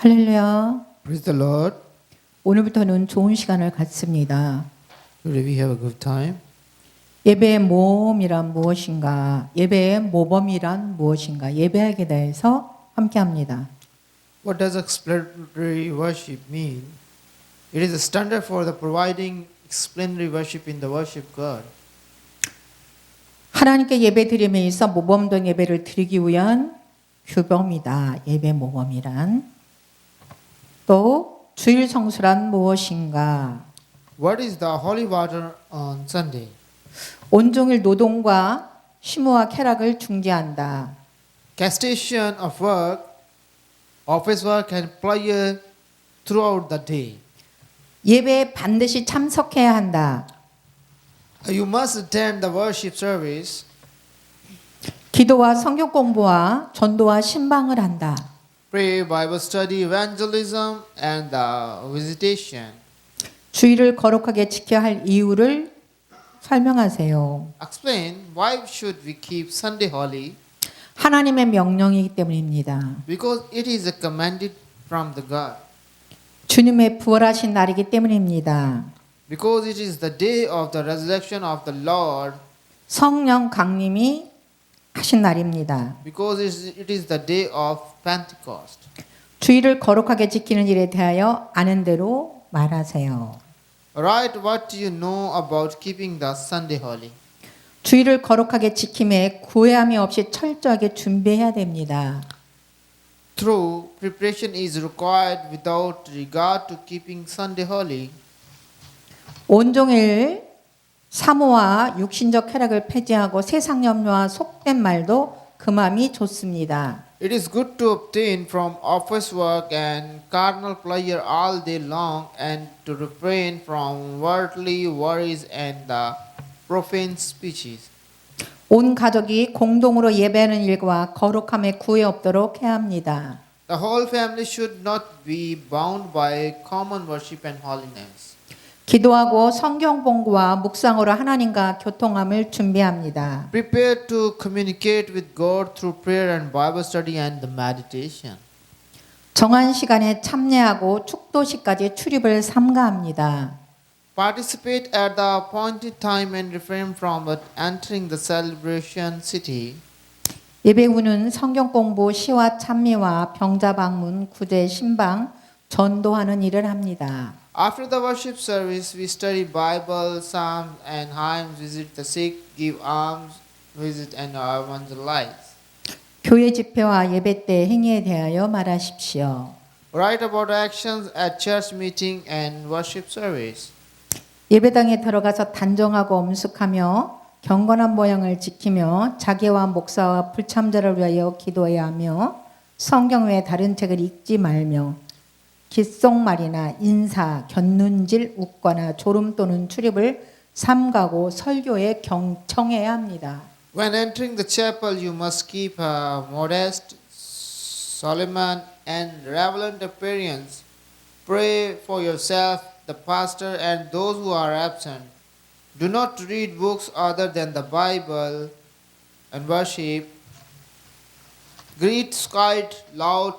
할렐루야. Praise the Lord. 오늘부터는 좋은 시간을 갖습니다. Today we have a good time. 예배의 모험이란 무엇인가? 예배의 모범이란 무엇인가? 예배하게 대해서 함께합니다. What does explanatory worship mean? It is a standard for the providing explanatory worship in the worship God. 하나님께 예배 드림에 있어 모범된 예배를 드리기 위한 규범이다. 예배 모범이란. 또 주일 성수란 무엇인가? What is the holy water on Sunday? 온종일 노동과 쉬무와 쾌락을 중지한다. Cessation of work, office work and pleasure throughout the day. 예배에 반드시 참석해야 한다. You must attend the worship service. 기도와 성경 공부와 전도와 신방을 한다. Pray, Bible study, evangelism and the visitation. 주일을 거룩하게 지켜야 할 이유를 설명하세요. Explain why should we keep Sunday holy? 하나님의 명령이기 때문입니다. Because it is a commanded from the God. 주님의 부활하신 날이기 때문입니다. Because it is the day of the resurrection of the Lord. 성령 강림이 하신 날입니다. Because it is the day of Pentecost. 주일을 거룩하게 지키는 일에 대하여 아는 대로 말하세요. Write what do you know about keeping the Sunday holy. 주일을 거룩하게 지킴에 구애함이 없이 철저하게 준비해야 됩니다. True preparation is required without regard to keeping Sunday holy. 온종일 사모와 육신적 쾌락을 폐지하고 세상 염려와 속된 말도 금함이 좋습니다. It is good to obtain from office work and carnal pleasure all day long and to refrain from worldly worries and the profane speeches. 온 가족이 공동으로 예배하는 일과 거룩함에 구애 없도록 해야 합니다. The whole family should not be bound by common worship and holiness. 기도하고 성경 공부와 묵상으로 하나님과 교통함을 준비합니다. Prepare to communicate with God through prayer and Bible study and the meditation. 정한 시간에 참여하고 축도식까지 출입을 삼가합니다. Participate at the appointed time and refrain from entering the celebration city. 예배 후는 성경 공부, 시와 찬미와 병자 방문, 구제, 신방, 전도하는 일을 합니다. After the worship service, we study Bible, Psalms, and hymns, visit the sick, give alms, visit and evangelize. 교회 집회와 예배 때 행위에 대하여 말하십시오. Write about actions at church meeting and worship service. 예배당에 들어가서 단정하고 엄숙하며 경건한 모양을 지키며 자기와 목사와 불참자를 위하여 기도해야 하며 성경 외 다른 책을 읽지 말며 귓속말이나 인사, 곁눈질, 웃거나 졸음 또는 출입을 삼가고 설교에 경청해야 합니다. When entering the chapel, you must keep a modest, solemn, and reverent appearance. Pray for yourself, the pastor, and those who are absent. Do not read books other than the Bible and worship. Greet, scout, loud,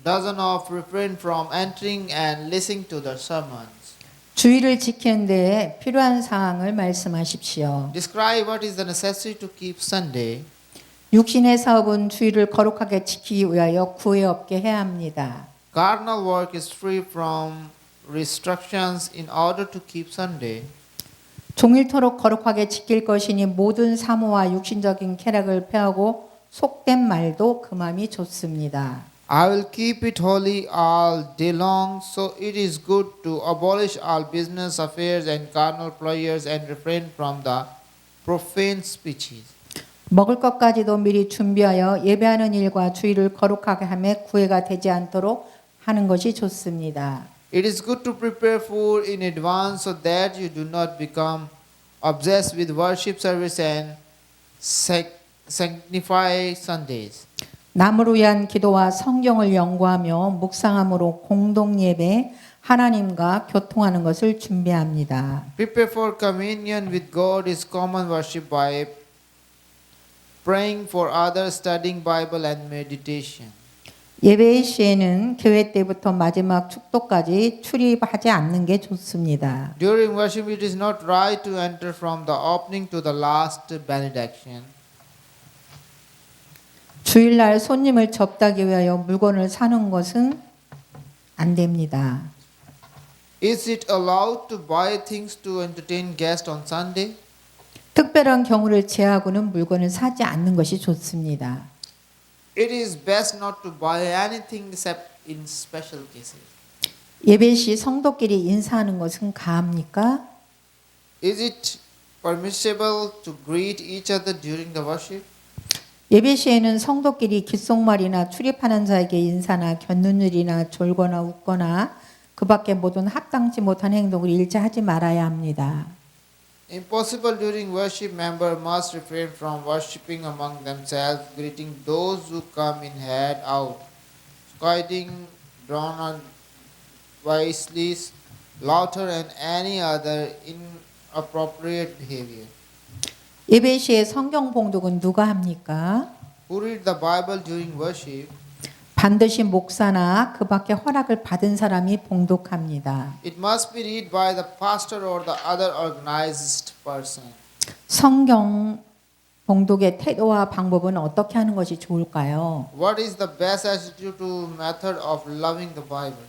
dozen of refrain from entering and listening to the sermons. 주의를 지키는 데에 필요한 사항을 말씀하십시오. Describe what is the necessity to keep Sunday. 육신의 사업은 주의를 거룩하게 지키기 위하여 구애 없게 해야 합니다. Carnal work is free from restrictions in order to keep Sunday. 종일토록 거룩하게 지킬 것이니 모든 사모와 육신적인 쾌락을 폐하고 속된 말도 금함이 좋습니다. I will keep it holy all day long, so it is good to abolish all business affairs and carnal pleasures and refrain from the profane speeches. 먹을 것까지도 미리 준비하여 예배하는 일과 주일을 거룩하게 하며 구애가 되지 않도록 하는 것이 좋습니다. It is good to prepare food in advance so that you do not become obsessed with worship service and sanctify Sundays. 남을 위한 기도와 성경을 연구하며 묵상함으로 공동 예배 하나님과 교통하는 것을 준비합니다. Prepare for communion with God is common worship by praying for others, studying Bible and meditation. 예배의 시에는 교회 때부터 마지막 축도까지 출입하지 않는 게 좋습니다. During worship, it is not right to enter from the opening to the last benediction. 주일날 손님을 접하기 위하여 물건을 사는 것은 안 됩니다. Is it allowed to buy things to entertain guests on Sunday? 특별한 경우를 제하고는 물건을 사지 않는 것이 좋습니다. It is best not to buy anything except in special cases. 예배 시 성도끼리 인사하는 것은 가합니까? Is it permissible to greet each other during the worship? 예배 시에는 성도끼리 귓속말이나 출입하는 자에게 인사나 곁눈질이나 졸거나 웃거나 그 밖에 모든 합당치 못한 행동을 일체하지 말아야 합니다. Impossible during worship, member must refrain from worshipping among themselves, greeting those who come in head out, scolding, drawn on voiceless, laughter, and any other inappropriate behavior. 예배 시에 성경 봉독은 누가 합니까? Who read the Bible during worship? 반드시 목사나 그 밖에 허락을 받은 사람이 봉독합니다. It must be read by the pastor or the other organized person. 성경 봉독의 태도와 방법은 어떻게 하는 것이 좋을까요? What is the best attitude to method of loving the Bible?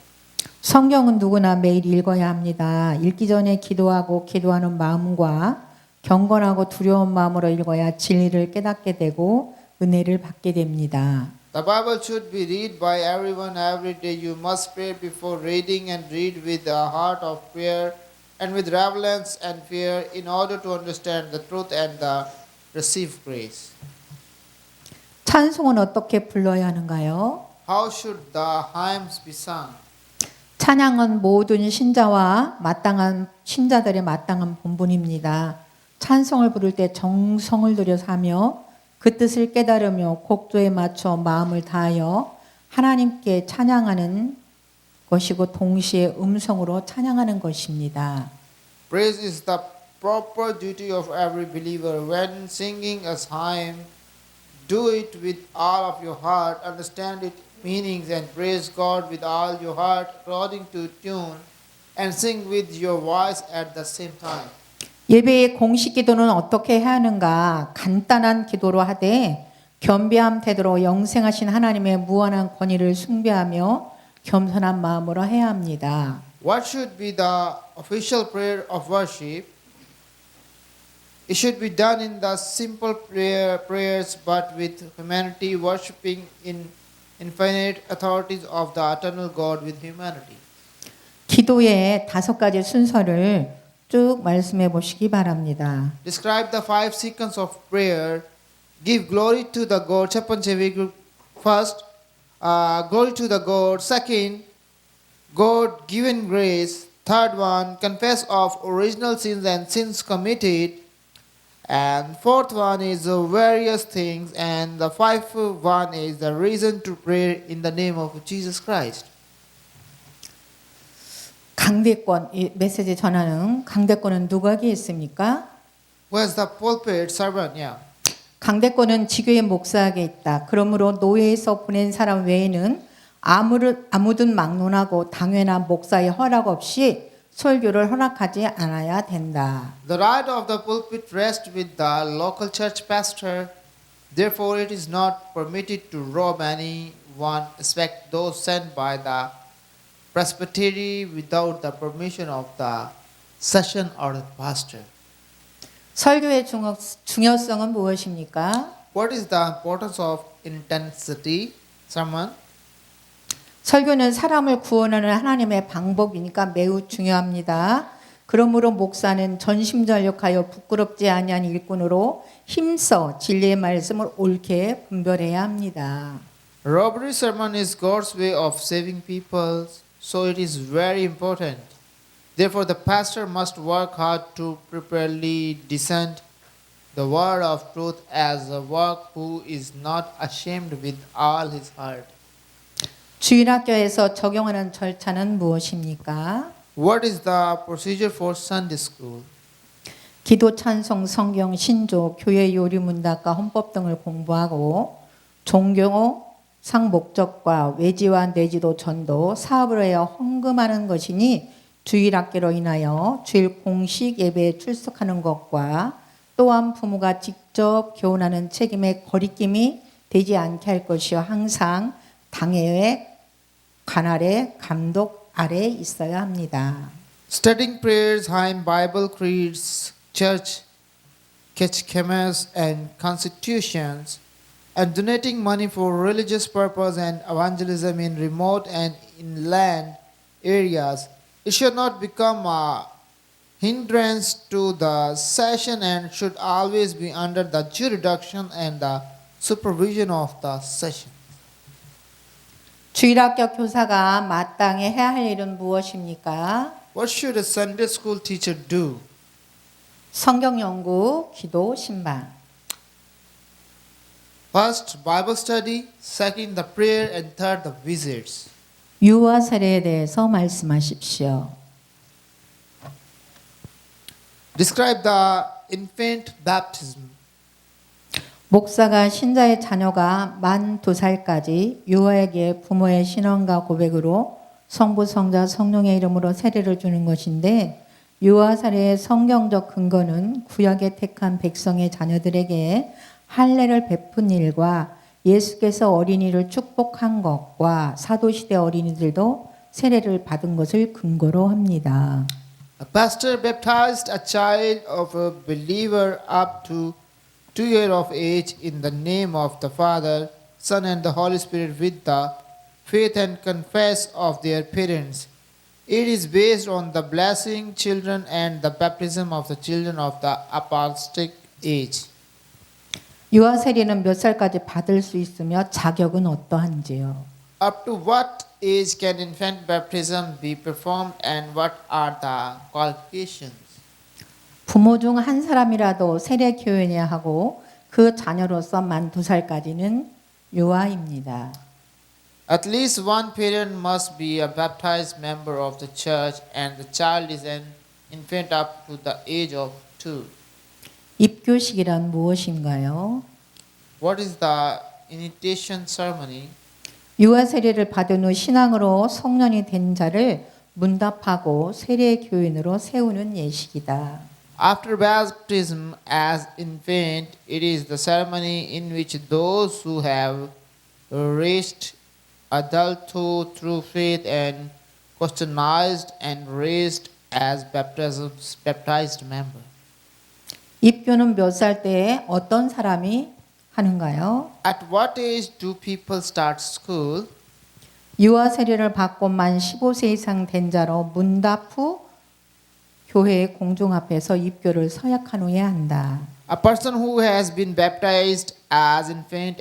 성경은 누구나 매일 읽어야 합니다. 읽기 전에 기도하고 기도하는 마음과 경건하고 두려운 마음으로 읽어야 진리를 깨닫게 되고 은혜를 받게 됩니다. The Bible should be read by everyone every day. You must pray before reading and read with a heart of prayer and with reverence and fear in order to understand the truth and receive grace. 찬송은 어떻게 불러야 하는가요? How should the hymns be sung? 찬양은 모든 신자와 마땅한 신자들의 마땅한 본분입니다. 찬송을 부를 때 정성을 들여서 하며 그 뜻을 깨달으며 곡조에 맞춰 마음을 다하여 하나님께 찬양하는 것이고 동시에 음성으로 찬양하는 것입니다. Praise is the proper duty of every believer. When singing a hymn, do it with all of your heart, understand its meanings, and praise God with all your heart according to tune, and sing with your voice at the same time. 예배의 공식 기도는 어떻게 해야 하는가? 간단한 기도로 하되 겸비함 태도로 영생하신 하나님의 무한한 권위를 숭배하며 겸손한 마음으로 해야 합니다. What should be the official prayer of worship? It should be done in the simple prayers but with humanity, worshipping in infinite authorities of the eternal God with humanity. 기도의 5가지 순서를 쭉 말씀해 보시기 바랍니다. Describe the 5 sequences of prayer. Give glory to the God. 첫 번째 first, glory to the God. Second, God given grace. Third one, confess of original sins and sins committed. And fourth one is various things. And the fifth one is the reason to pray in the name of Jesus Christ. 강대권, 이 메시지 전하는 강대권은 누구에게 있습니까? Who has the pulpit servant? Yeah. 강대권은 지교의 목사에게 있다. 그러므로 노예에서 보낸 사람 외에는 아무든 막론하고 당회나 목사의 허락 없이 설교를 허락하지 않아야 된다. The right of the pulpit rests with the local church pastor. Therefore, it is not permitted to rob anyone, except those sent by the presbytery without the permission of the session or the pastor. 설교의 중요성은 무엇입니까? What is the importance of intensity sermon? 설교는 사람을 구원하는 하나님의 방법이니까 매우 중요합니다. 그러므로 목사는 전심전력하여 부끄럽지 아니한 일꾼으로 힘써 진리의 말씀을 옳게 분별해야 합니다. Robbery sermon is God's way of saving people, so it is very important. Therefore, the pastor must work hard to properly discern the word of truth as a work who is not ashamed with all his heart. 주일학교에서 적용하는 절차는 무엇입니까? What is the procedure for Sunday school? 기도, 찬송, 성경, 신조, 교회 요리 문답과 헌법 등을 공부하고 종교, 상 목적과 외지와 내지도 전도 사업을 하여 헌금하는 것이니 주일학교로 인하여 주일 공식 예배에 출석하는 것과 또한 부모가 직접 교훈하는 책임의 거리낌이 되지 않게 할 것이요 항상 당회의 관할의 감독 아래 있어야 합니다. Studying prayers, hymn, Bible creeds, church catechemes and constitutions, and donating money for religious purpose and evangelism in remote and inland areas. It should not become a hindrance to the session and should always be under the jurisdiction and the supervision of the session. 주일학교 교사가 마땅히 해야 할 일은 무엇입니까? What should a Sunday school teacher do? 성경 연구, 기도, 신방. First, Bible study. Second, the prayer. And third, the visits. 유아 세례에 대해서 말씀하십시오. Describe the infant baptism. 목사가 신자의 자녀가 만 2살까지 유아에게 부모의 신원과 고백으로 성부, 성자, 성령의 이름으로 세례를 주는 것인데 유아 세례의 성경적 근거는 구약에 택한 백성의 자녀들에게 할례를 베푼 일과 예수께서 어린이를 축복한 것과 사도시대 어린이들도 세례를 받은 것을 근거로 합니다. A pastor baptized a child of a believer up to 2 years of age in the name of the Father, Son, and the Holy Spirit with the faith and confess of their parents. It is based on the blessing children and the baptism of the children of the apostolic age. 유아 세례는 몇 살까지 받을 수 있으며 자격은 어떠한지요? Up to what age can infant baptism be performed and what are the qualifications? 부모 중 한 사람이라도 세례 교연해야 하고 그 자녀로서 만 2살까지는 유아입니다. At least one parent must be a baptized member of the church and the child is an infant up to the age of 2. 입교식이란 무엇인가요? What is the initiation ceremony? 유아 세례를 받은 후 신앙으로 성년이 된 자를 문답하고 세례 교인으로 세우는 예식이다. After baptism as infant, it is the ceremony in which those who have reached adulthood through faith and Christianized and raised as baptized member. 입교는 몇 살 때에 어떤 사람이 하는가요? At what age do people start school? 유아 세례를 받고 만 15세 이상 된 자로 문답 후 교회의 공중 앞에서 입교를 서약한 후에 한다. A person who has been baptized as infant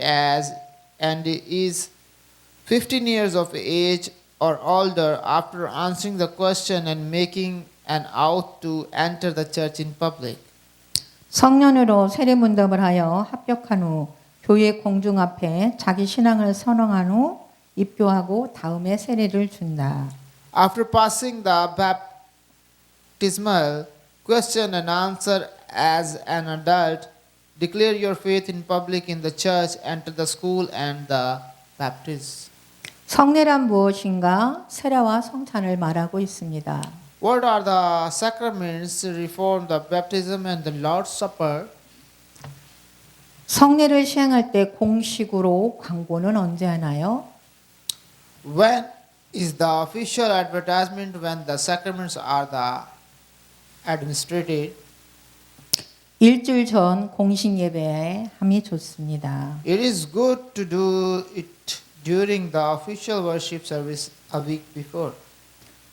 and is 15 years of age or older after answering the question and making an oath to enter the church in public. 성년으로 세례 문답을 하여 합격한 후 교회 공중 앞에 자기 신앙을 선언한 후 입교하고 다음에 세례를 준다. After passing the baptismal question and answer as an adult, declare your faith in public in the church, enter the school and the baptism. 성례란 무엇인가? 세례와 성찬을 말하고 있습니다. What are the sacraments, reform, the baptism and the Lord's Supper? 성례를 시행할 때 공식으로 광고는 언제 하나요? When is the official advertisement when the sacraments are the administrated? 일주일 전 공식 예배에 함이 좋습니다. It is good to do it during the official worship service a week before.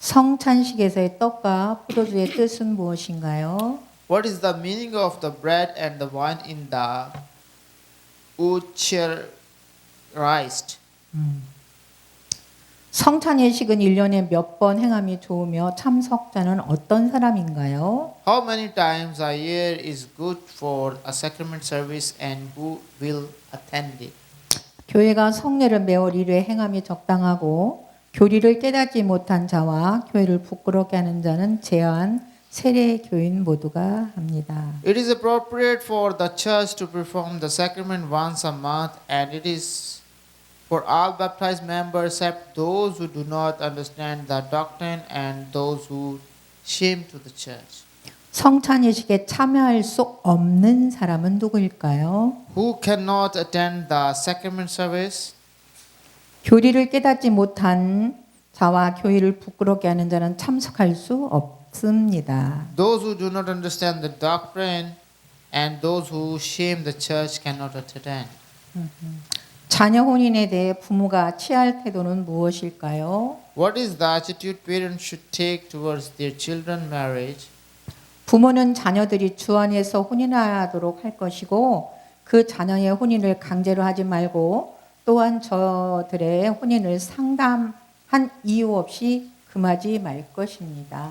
성찬식에서의 떡과 포도주의 뜻은 무엇인가요? What is the meaning of the bread and the wine in the Eucharist? 성찬 예식은 1년에 몇 번 행함이 좋으며 참석자는 어떤 사람인가요? How many times a year is good for a sacrament service and who will attend it? 교회가 성례를 매월 1회 행함이 적당하고 교리를 깨닫지 못한 자와 교회를 부끄럽게 하는 자는 제한 세례 교인 모두가 합니다. It is appropriate for the church to perform the sacrament once a month and it is for all baptized members except those who do not understand the doctrine and those who shame to the church. 성찬이식에 참여할 수 없는 사람은 누구일까요? Who cannot attend the sacrament service? 교리를 깨닫지 못한 자와 교회를 부끄럽게 하는 자는 참석할 수 없습니다. Those who do not understand the doctrine and those who shame the church cannot attend. 자녀 혼인에 대해 부모가 취할 태도는 무엇일까요? What is the attitude parents should take towards their children marriage? 부모는 자녀들이 주 안에서 혼인하도록 할 것이고 그 자녀의 혼인을 강제로 하지 말고 또한 저들의 혼인을 상담한 이유 없이 금하지 말 것입니다.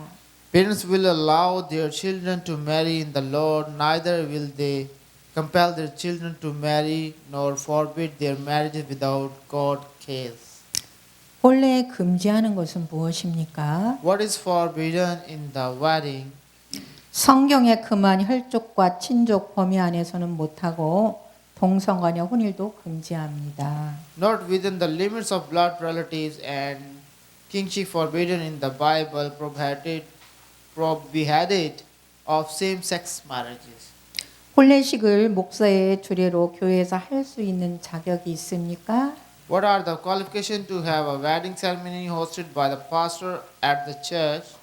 Parents will allow their children to marry in the Lord, neither will they compel their children to marry nor forbid their marriages without God cause. 본래 금지하는 것은 무엇입니까? What is forbidden in the wedding? 성경에 금한 혈족과 친족 범위 안에서는 못하고 동성간의 혼인도 금지합니다. Not within the limits of blood relatives and kingship forbidden in the Bible prohibited of same-sex marriages. 혼례식을 목사의 주례로 교회에서 할 수 있는 자격이 있습니까? What are the qualifications to have a wedding ceremony hosted by the pastor at the church?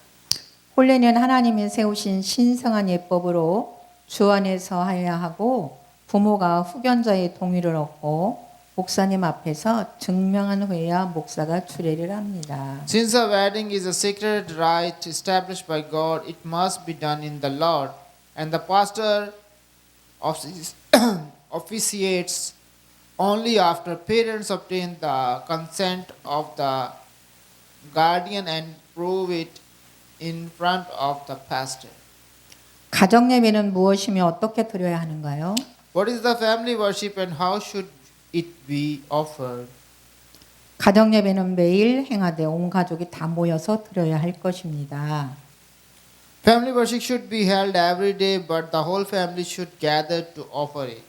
혼례는 하나님이 세우신 신성한 예법으로 주 안에서 해야 하고 부모가 후견자의 동의를 얻고 목사님 앞에서 증명한 후에야 목사가 주례를 합니다. Since a wedding is a sacred rite established by God, it must be done in the Lord, and the pastor officiates only after parents obtain the consent of the guardian and prove it in front of the pastor. 가정 예배는 무엇이며 어떻게 드려야 하는가요? What is the family worship and how should it be offered? 가정 예배는 매일 행하되 온 가족이 다 모여서 드려야 할 것입니다. Family worship should be held every day, but the whole family should gather to offer it.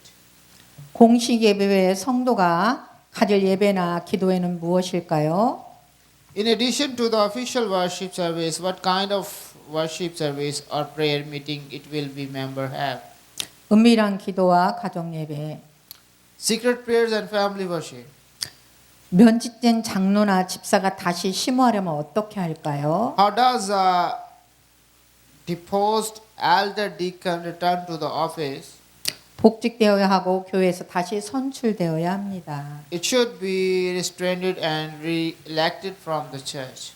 공식 예배 외에 성도가 가질 예배나 기도회는 무엇일까요? In addition to the official worship service, what kind of worship service or prayer meeting it will be member have? 은밀한 기도와 가정 예배, Secret prayers and family worship. 면직된 장로나 집사가 다시 심호하려면 어떻게 할까요? How does a deposed elder deacon return to the office? 복직되어야 하고 교회에서 다시 선출되어야 합니다. It should be restrained and re-elected from the church.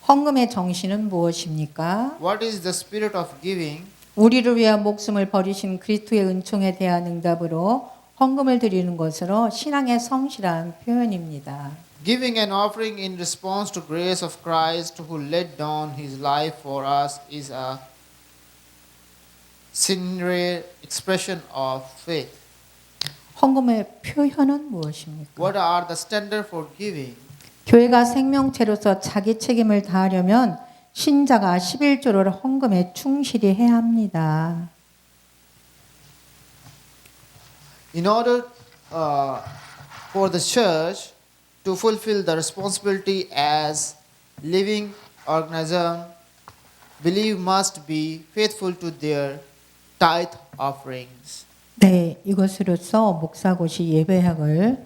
헌금의 정신은 무엇입니까? What is the spirit of giving? 우리를 위한 목숨을 버리신 그리스도의 은총에 대한 응답으로 헌금을 드리는 것으로 신앙의 성실한 표현입니다. Giving and offering in response to grace of Christ who laid down his life for us is a sincere expression of faith. 헌금의 표현은 무엇입니까? What are the standards for giving? 교회가 생명체로서 자기 책임을 다하려면 신자가 11조를 헌금에 충실히 해야 합니다. In order for the church to fulfill the responsibility as living organism, believe must be faithful to their tithe offerings. 네, 이것으로서 목사고시 예배학을